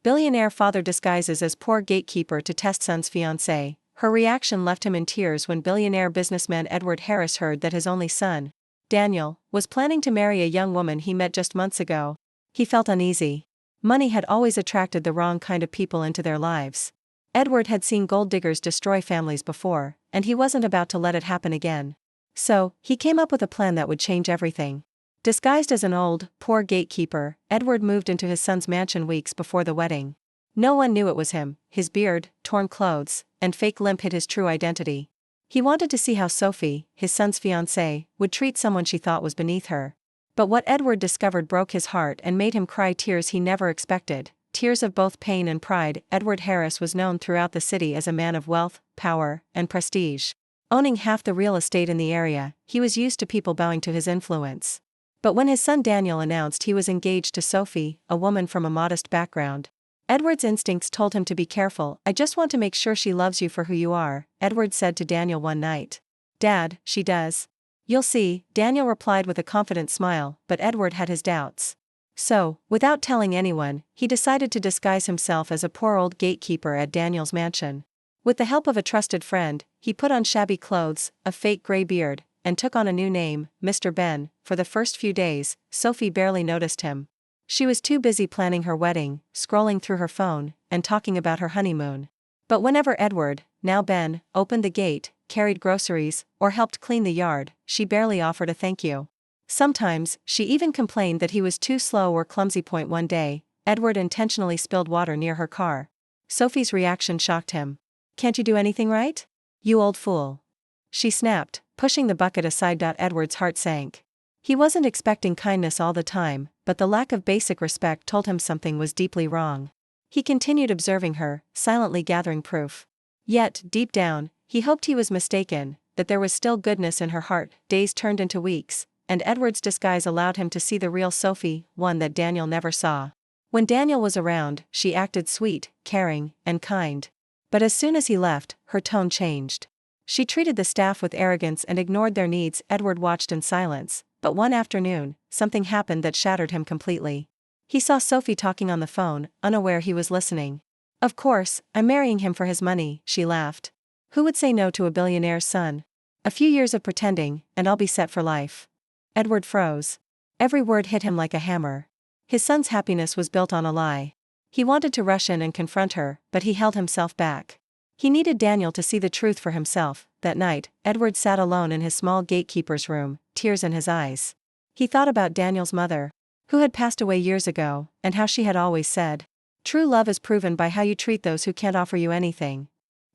Billionaire father disguises as poor gatekeeper to test son's fiancée. Her reaction left him in tears when billionaire businessman Edward Harris heard that his only son, Daniel, was planning to marry a young woman he met just months ago. He felt uneasy. Money had always attracted the wrong kind of people into their lives. Edward had seen gold diggers destroy families before, and he wasn't about to let it happen again. So, he came up with a plan that would change everything. Disguised as an old, poor gatekeeper, Edward moved into his son's mansion weeks before the wedding. No one knew it was him. His beard, torn clothes, and fake limp hid his true identity. He wanted to see how Sophie, his son's fiancée, would treat someone she thought was beneath her. But what Edward discovered broke his heart and made him cry tears he never expected, tears of both pain and pride. Edward Harris was known throughout the city as a man of wealth, power, and prestige. Owning half the real estate in the area, he was used to people bowing to his influence. But when his son Daniel announced he was engaged to Sophie, a woman from a modest background, Edward's instincts told him to be careful. "I just want to make sure she loves you for who you are," Edward said to Daniel one night. "Dad, she does." "You'll see," Daniel replied with a confident smile, but Edward had his doubts. So, without telling anyone, he decided to disguise himself as a poor old gatekeeper at Daniel's mansion. With the help of a trusted friend, he put on shabby clothes, a fake gray beard, and took on a new name, Mr. Ben. For the first few days, Sophie barely noticed him. She was too busy planning her wedding, scrolling through her phone, and talking about her honeymoon. But whenever Edward, now Ben, opened the gate, carried groceries, or helped clean the yard, she barely offered a thank you. Sometimes, she even complained that he was too slow or clumsy. One day, Edward intentionally spilled water near her car. Sophie's reaction shocked him. "Can't you do anything right? You old fool," she snapped, pushing the bucket aside. Edward's heart sank. He wasn't expecting kindness all the time, but the lack of basic respect told him something was deeply wrong. He continued observing her, silently gathering proof. Yet, deep down, he hoped he was mistaken, that there was still goodness in her heart. Days turned into weeks, and Edward's disguise allowed him to see the real Sophie, one that Daniel never saw. When Daniel was around, she acted sweet, caring, and kind. But as soon as he left, her tone changed. She treated the staff with arrogance and ignored their needs. Edward watched in silence, but one afternoon, something happened that shattered him completely. He saw Sophie talking on the phone, unaware he was listening. "Of course, I'm marrying him for his money," she laughed. "Who would say no to a billionaire's son? A few years of pretending, and I'll be set for life." Edward froze. Every word hit him like a hammer. His son's happiness was built on a lie. He wanted to rush in and confront her, but he held himself back. He needed Daniel to see the truth for himself. That night, Edward sat alone in his small gatekeeper's room, tears in his eyes. He thought about Daniel's mother, who had passed away years ago, and how she had always said, "True love is proven by how you treat those who can't offer you anything."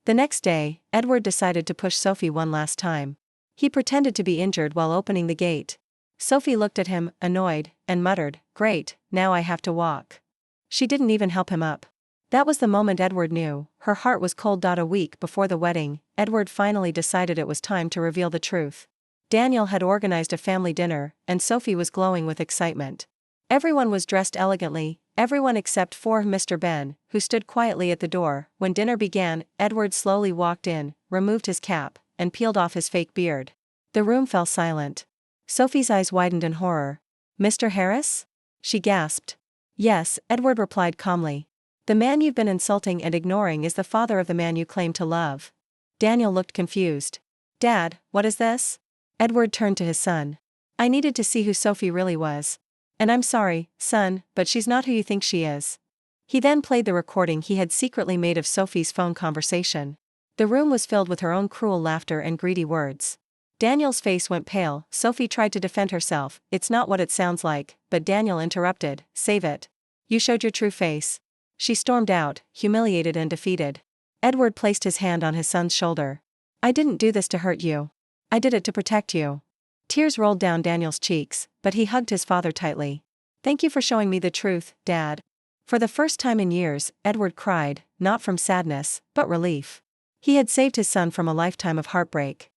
The next day, Edward decided to push Sophie one last time. He pretended to be injured while opening the gate. Sophie looked at him, annoyed, and muttered, "Great, now I have to walk." She didn't even help him up. That was the moment Edward knew, her heart was cold. A week before the wedding, Edward finally decided it was time to reveal the truth. Daniel had organized a family dinner, and Sophie was glowing with excitement. Everyone was dressed elegantly, everyone except for Mr. Ben, who stood quietly at the door. When dinner began, Edward slowly walked in, removed his cap, and peeled off his fake beard. The room fell silent. Sophie's eyes widened in horror. "Mr. Harris?" she gasped. "Yes," Edward replied calmly. "The man you've been insulting and ignoring is the father of the man you claim to love." Daniel looked confused. "Dad, what is this?" Edward turned to his son. "I needed to see who Sophie really was. And I'm sorry, son, but she's not who you think she is." He then played the recording he had secretly made of Sophie's phone conversation. The room was filled with her own cruel laughter and greedy words. Daniel's face went pale. Sophie tried to defend herself. "It's not what it sounds like," but Daniel interrupted. "Save it. You showed your true face." She stormed out, humiliated and defeated. Edward placed his hand on his son's shoulder. "I didn't do this to hurt you. I did it to protect you." Tears rolled down Daniel's cheeks, but he hugged his father tightly. "Thank you for showing me the truth, Dad." For the first time in years, Edward cried, not from sadness, but relief. He had saved his son from a lifetime of heartbreak.